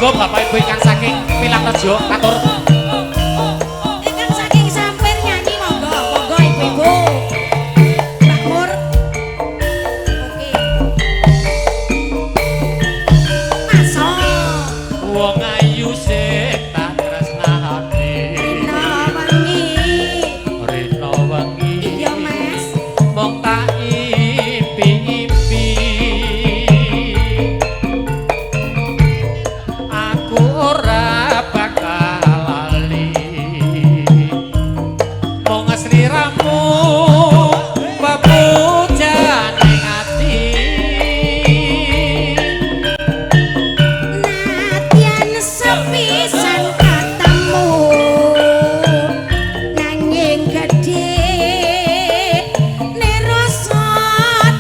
monggo Bapak Ibu ingkang saking Pilangrejo katur. Ingkang saking Sampir nyanyi monggo, monggo ibu-ibu. Mbak Mur. Oke. Masuk. Wong ayu sing tak tresnani. Rina wengi. Rina wengi. Iya Mas. Mong tak impi-impi. Aku ora bakal lali. Mong sliramu pepujan ning ati. Nadyan sepisan katamu nanging gedhe nerasa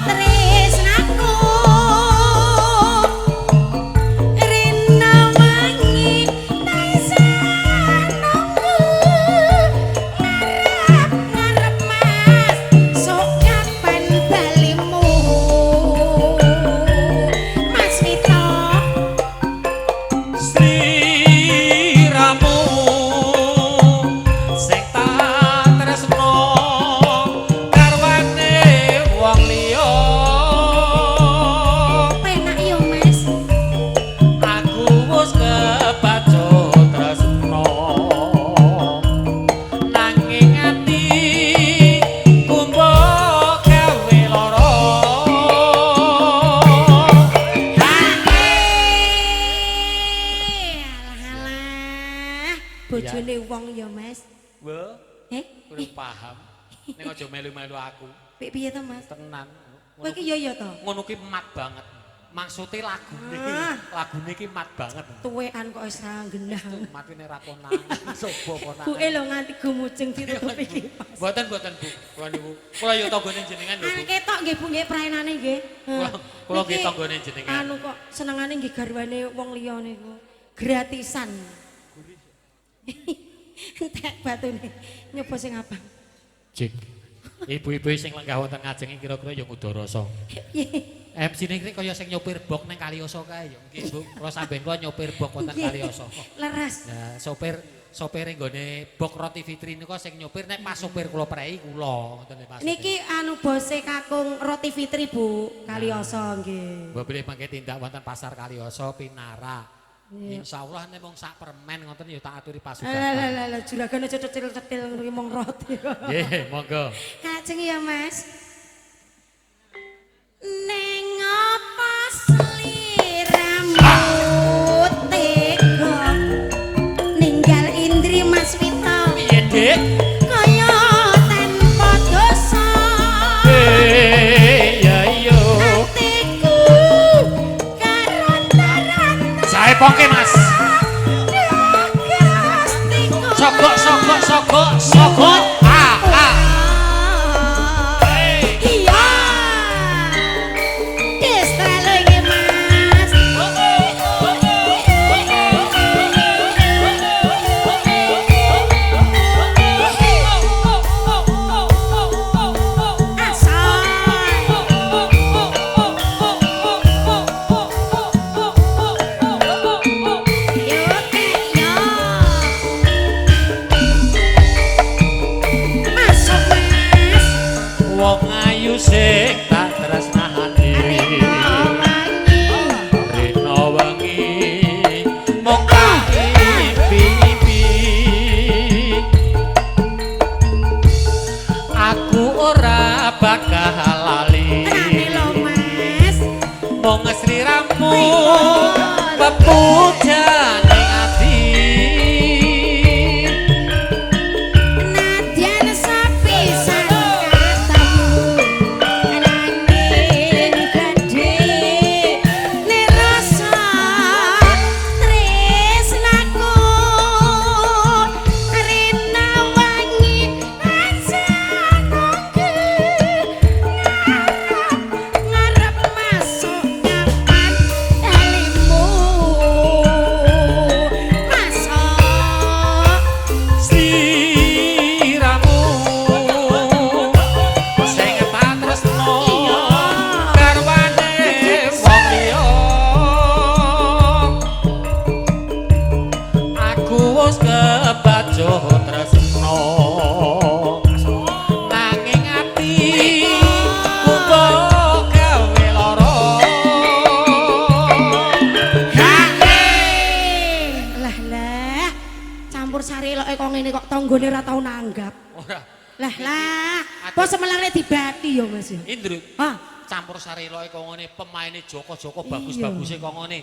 tresnaku rina wangi tansah nunggu ngarep-ngarep Mas sok kapan balimu Mas Vito Sliramu sing tak tresno karwane wong liya. penak yo Mas Aku wis kebacut tresno nanging ati kumbok gawe lara. Alah, bojone wong ya, Mas. Wah, Eh, kurang paham. Ning aja melu-melu aku. piye to, Mas? Tenan. Kowe iki yo to. Ngono ki mat banget. Maksudnya lagune iki, Ah. lagune iki mat banget. Tuwekan kok wis ra gendang. Matine ra konangan, sobo konangan. Buke lho nganti gumuceng ditutup iki. Mboten Bu. Kula niku. Kula yo tanggane jenengan lho Bu. Ah, ketok nggih Bu nggih praenane nggih. Kula nggih Niki tanggane jenengan. Anu kok senengane nggih garwane wong liya niku. Gratisan. Entek batune. Nyoba sing apa? Jik. Ibu-ibu sing lenggah wonten ngajeng kira-kira ya ngudarasa. MC ning kaya sing nyopir bok ning Kalioso kae ya. Nggih Bu, kula sampeyan kula nyopir bok wonten Kalioso. Leres. Nah, sopir nggone bok Roti Fitri niku sing nyopir nek pas sopir kula prei kula ngoten nggih Mas. Niki anu bose kakung Roti Fitri Bu, Kalioso nggih. Mbok bilih mangke tindak wonten pasar Kalioso Pinara. Insyaallah nek mung sak permen ngoten ya tak aturi pasukan. Lah juragane cetil-cetil ngono ki mong roti. Nggih, monggo. Kajeng ya Mas. Neng apa sliramu tega ninggal Indri Mas Vito. Piye, Dik? Kaya tanpa dosa. Ya iya. Atiku karonta-ronta. Sae pongke Mas. Sogok. Iya. Destra lagi Mas. Wong ayu sing tak tresnani. Rina wengi mung tak impi-impi. Aku ora bakal lali. Mong sliramu pepujan ning ati. Nadyan sepisan katamu nanging gedhe nerasa tresnaku rina wangi tansah nunggu tanggane ora tau nanggap. Ora. Lah, apa semelare dibati ya Mas ya. Indrut. Hah? Campur sari loe kongone pemaine Joko-joko Iya. bagus-baguse kongone.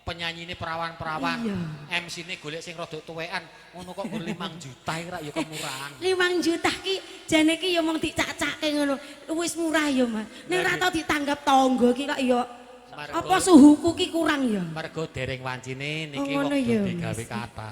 Penyanyine perawan-perawan. Iya. MC-ne golek sing rada tuwekan. Ngono kok nggo 5 juta ra ya kemurahan. 5 juta ki jane ki ya mung dicacake ngono. Wis murah ya, Mas. Nek ora tau ditanggap tangga ki kok ya apa suhuku ki kurang ya. Mergo dereng wancine niki Oh, wong ngono ya, digawe Mas. kata.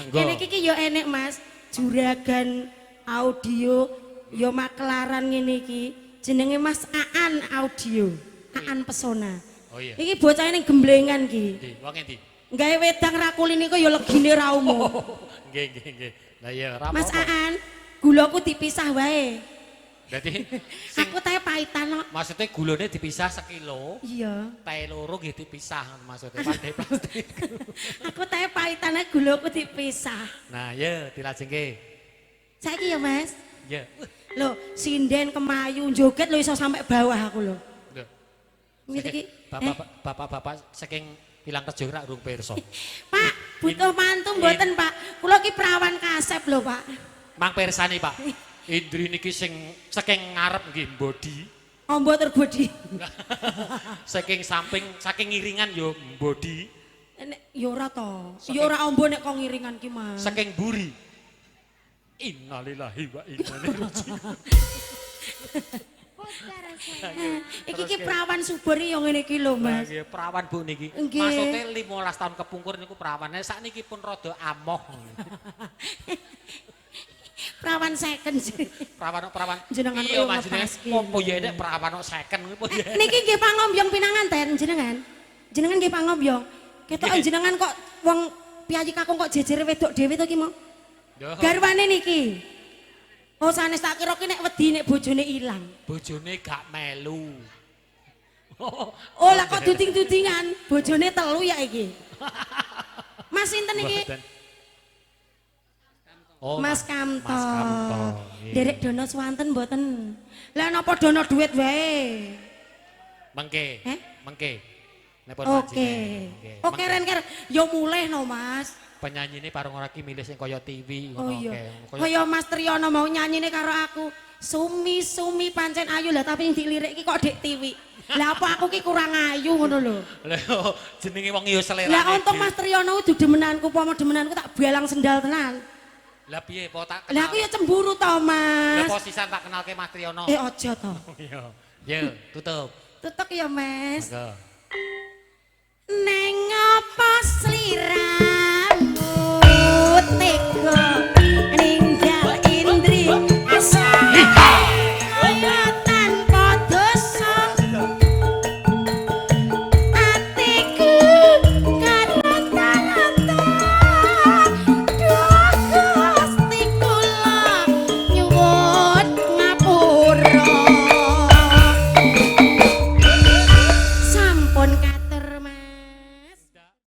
Nenggo. Kene iki ya enek Mas, juragan audio ya maklaran ngene iki. Jenenge Mas Aan Audio. Aan Pesona. Oh iya. Iki bocah ning gemblengan ki. Ndi, wong endi? Gawe wedang rakuli niku ya legine ra umum. Nggih, nggih, nggih. Lah iya, ra Mas apa-apa. Aan, gulaku dipisah wae. Berarti sing Aku teh paitan kok. maksudnya gulone dipisah sekilo, Iya. teh loro nggih dipisah maksudnya pandai plastik. Aku teh paitane gulaku dipisah. Nah, ya dilajengke. Saiki ya, Mas. Ya. Loh, sinden kemayu joget lho iso sampai bawah aku lho. Lho. Ngene iki. Bapak-bapak saking Pilang Rejo rak urung pirsa. Pak, butuh mantu mboten, Pak. Kula ki perawan kasep lho, Pak. Mang pirsani, Pak. Indri niki sing saking ngarep nggih mbodi. Ombo terbodi. Saking samping, saking ngiringan yo mbodi. Nek ya ora to. Ya ora ombo nek kok ngiringan ki, Mas. Saking buri. Innalillahi wa inna ilaihi raji'un. Iki ki perawan subur ya ngene iki lho, Nah, Mas. nggih, perawan Bu niki. Nggih. Maksudnya 15 tahun kepungkur niku perawane. Sakniki pun rada amoh. Perawan second. Perawan. Jenengan Iya, kaya Mas. ngepaski. Apa ya nek perawan kok second niku ya. Niki nggih pangombyong pinanganten jenengan. Jenengan nggih pangombyong. Ketok Nggih. jenengan kok wong piyayi kakung kok jejere wedok dhewe to ki mau. Yo, Garwane niki. Oh sanes tak kira ki nek wedi nek bojone ilang. bojone gak melu. Oh lah kok duding-dudingan, bojone telu ya iki. Mas sinten iki? Mboten. Oh, Mas Kamto. Mas Kamto. Iya. Derek dono swanten mboten. Lah napa dono duit wae? Mengke. Eh? Mengke. Nek pun Oke. wajine. Oke ren-ker yo mulih no Mas. Penyanyine parang ora ki milih sing kaya TV Oh ngono iya. kae. Kaya Mas Triyono mau nyanyine karo aku. Sumi pancen ayu lah tapi yang dilirik ki kok Dek Tiwi. Lah apa aku ki kurang ayu ngono lho. Lha jenenge wong ya selera. Lah untuk Mas Triyono kudu demenanku apa demenanku tak balang sendal tenan. Lah piye po tak Lah aku ya cemburu to Lah Mas. posisan tak kenalke Mas Triyono. Aja to. Iya. Yo, tutup. Tutuk ya Mas. Monggo. Neng apa sliramu tega